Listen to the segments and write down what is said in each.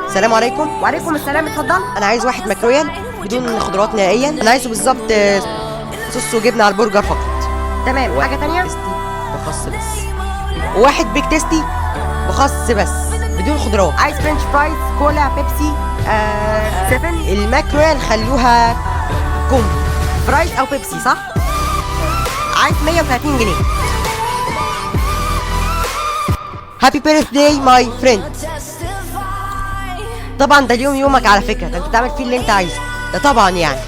السلام عليكم. وعليكم السلام، اتفضل. انا عايز واحد ماكرويل بدون خضروات نهائيا. انا عايزه بالظبط صوص وجبنه على البرجر فقط. تمام، حاجه تانية؟ تيستي بخس بس. وواحد بيك تيستي بخس بس بدون خضروات. عايز فرنش فرايز، كولا، بيبسي، 7 الماكرويل خلوها كومبو. فرايز او بيبسي، صح؟ عايز 130 جنيه. هابي بيرث داي ماي فريند. طبعا ده اليوم يومك على فكره، ده انت تعمل فيه اللي انت عايزه. ده طبعا يعني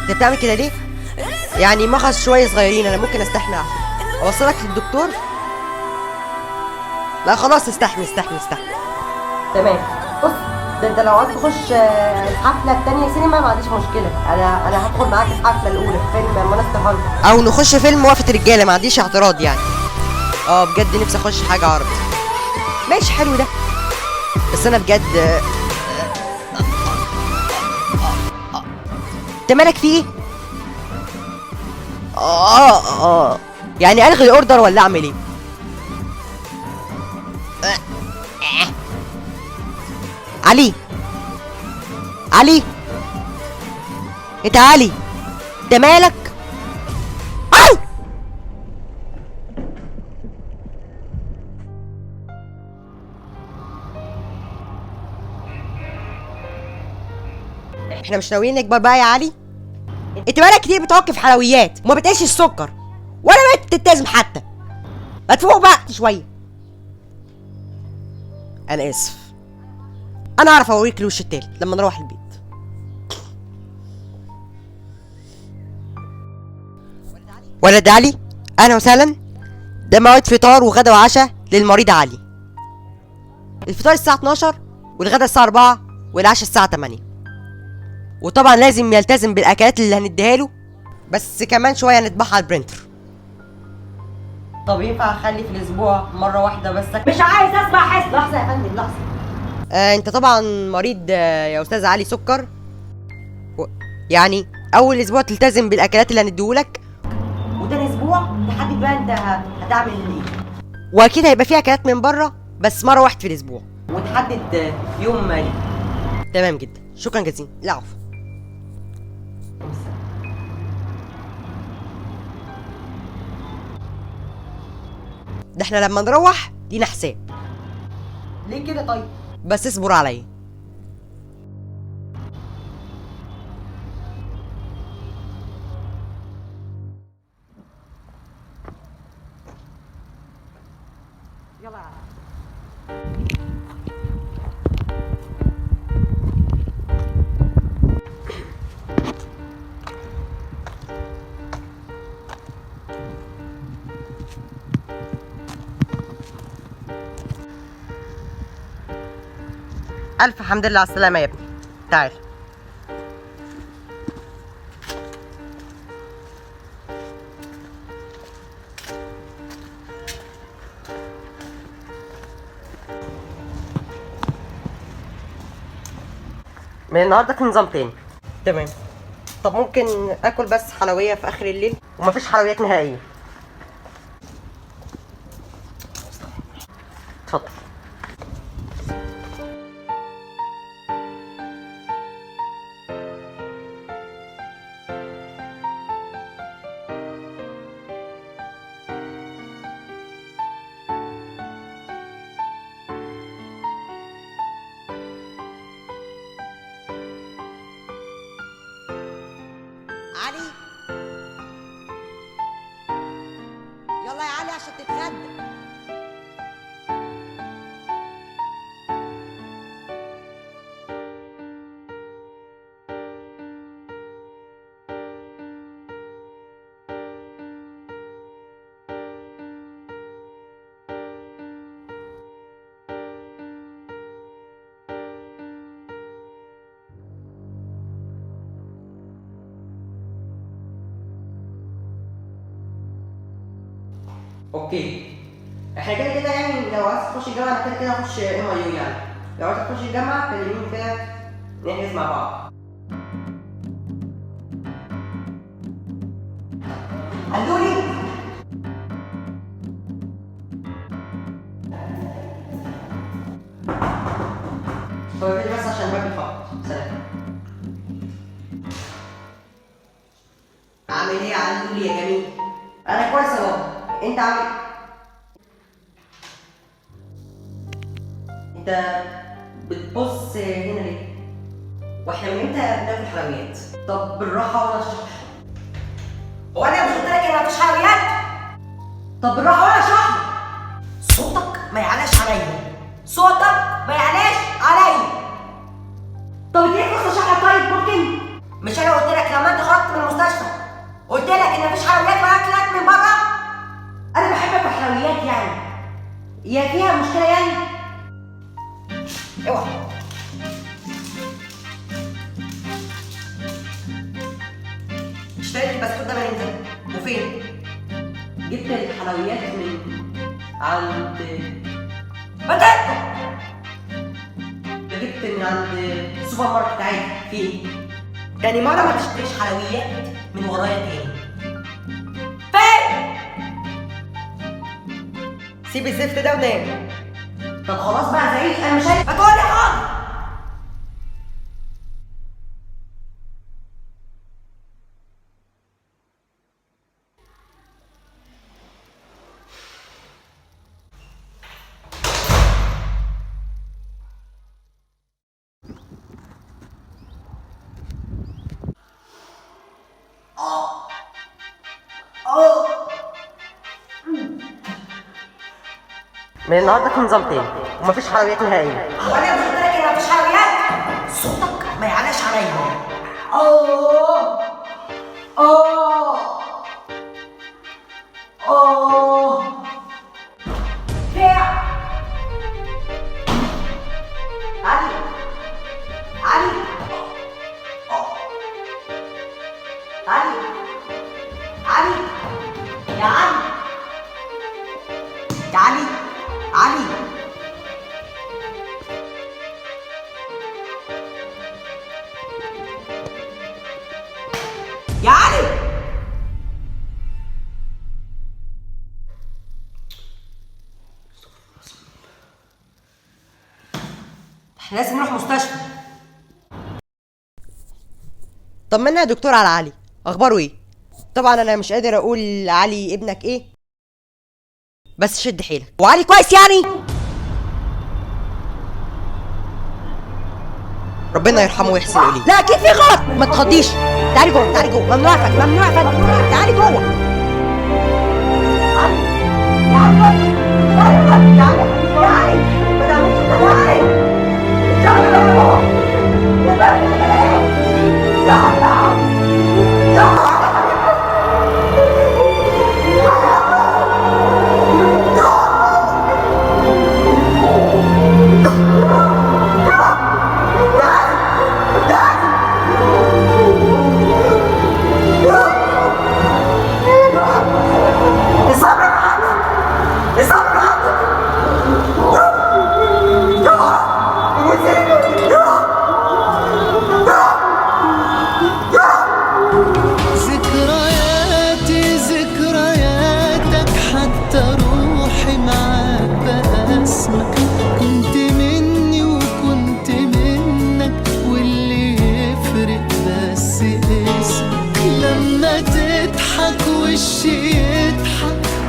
انت بتعمل كده ليه؟ يعني مخص شويه صغيرين، انا ممكن استحمل على فكره. اوصلك للدكتور؟ لا خلاص، استحمل. تمام. بص، ده انت لو عايز تخش الحفله الثانيه سينما ما عنديش مشكله. انا هدخل معاك الحفله الاولى في فيلم مونستر هانت، او نخش فيلم وقفه رجاله، ما عنديش اعتراض يعني. بجد نفسي اخش حاجه عربي. ماشي، حلو ده. بس انا بجد انت مالك في ايه؟ يعني الغي الاوردر ولا اعمل ايه؟ علي انت علي، انت مالك؟ احنا مش ناويين نكبر بقى يا علي؟ انت بقالك كتير بتعك في حلويات وما بتقيش السكر ولا بقيت تلتزم حتى. ما تفوق بقى شويه. انا اسف. انا اعرف اوريك الوش التالت لما نروح البيت. ولد علي، اهلا وسهلا. ده موعد فطار وغدا وعشاء للمريض علي. الفطار الساعه 12 والغدا الساعه 4 والعشاء الساعه 8. وطبعا لازم يلتزم بالاكلات اللي هنديها له، بس كمان شويه نطبعها على البرينتر. طب ينفع اخلي في الاسبوع مره واحده بس؟ مش عايز اسمع حس. لحظه يا فندم، لحظه. انت طبعا مريض يا استاذ علي سكر يعني اول اسبوع تلتزم بالاكلات اللي هنديهولك، وده اسبوع تحدد بقى انت هتعمل ايه. واكيد هيبقى فيه اكلات من بره بس مره واحده في الاسبوع. وتحدد يوم مالي. تمام جدا، شكرا جزيلا. لا عفوا. ده احنا لما نروح لينا حساب. ليه كده طيب؟ بس اصبر عليا. يلا. الف حمد لله على السلامه يا ابني. تعال. من النهارده في نظام تاني. تمام. طب ممكن اكل بس حلويات في اخر الليل ومفيش حلويات نهائيه؟ اتفضل. علي، يلا يا علي عشان تتغدى. اوكي، احنا كده كده يعني لو عايز تخش الجامعه انا كده كده هخش MIU يعني. لو عايز تخش الجامعه كلميني كده نحجز مع بعض. قالولي لله يا جميل. انا كويس يا بابا، انت عامل انت بتبص هنا ليه؟ واحنا من امتى بناكل حلويات؟ طب بالراحه وانا اشرح. هو انا مش قلت لك ان مفيش حلويات؟ طب بالراحه وانا اشرح. صوتك ما يعلاش عليا، صوتك ما يعلاش عليا. طب اديني فرصه اشرح لك. طيب ممكن؟ مش انا قلت لك لما انت خرجت من المستشفى قلت لك ان مفيش حلويات ولا اكلات من بره؟ انا بحب اكل حلويات يعني، هي فيها مشكله يعني؟ اوعى. اشتريت البسكوت ده من امتى؟ وفين؟ جبت الحلويات من عند بتاتا. جبت من عند السوبر ماركت عادي. فين؟ تاني مرة ما تشتريش حلويات من ورايا تاني. فين؟ سيب الزفت ده ونام. طب خلاص بقى زعيق، انا مش عايز هتقولي حاضر. من النهارده في نظام تاني ومفيش حلويات نهائيا. وانا مش قلت لك ان مفيش حلويات؟ صوتك ما يعلاش عليا. اوه اوه اوه علي علي علي علي يا علي يا علي علي يا علي. احنا لازم نروح مستشفى. طمنا يا دكتور على علي، اخباره ايه؟ طبعا انا مش قادر اقول علي ابنك ايه، بس شد حيلك. وعلي كويس يعني؟ ربنا يرحمه ويحسن اليه. لا اكيد في غلط، ما تخضيش. تعالي جوه تعالي جوه، ممنوع يا فندم ممنوع يا فندم، تعالي جوه.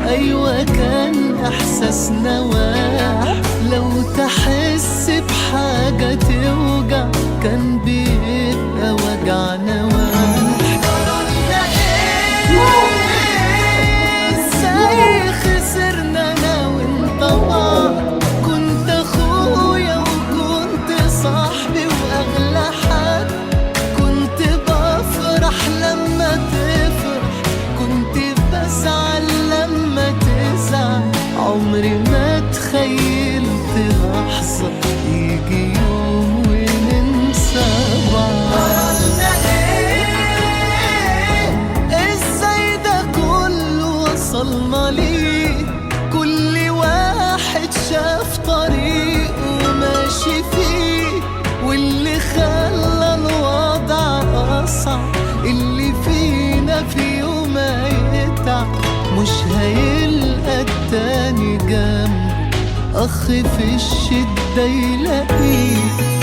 أيوة كان إحساس نواح، لو تحس بحاجة توجع كان بيبقى وجع نواح. إزاي خسرنا أنا وإنت بعض؟ كنت أخويا وكنت صاحبي وأغلى حد، كنت بفرح لما تفرح، كنت بزعل لما تزعل. عمري ما تخيلت لحظة يجي يوم وننسى بعض. ازاي ده كله وصلنا ليه؟ كل واحد شاف طريقه وماشي فيه، واللي خلى الوضع أصعب اللي فينا في يوم هيتعب مش هيلقى التاني جنبه، أخ في الشدة يلاقيه.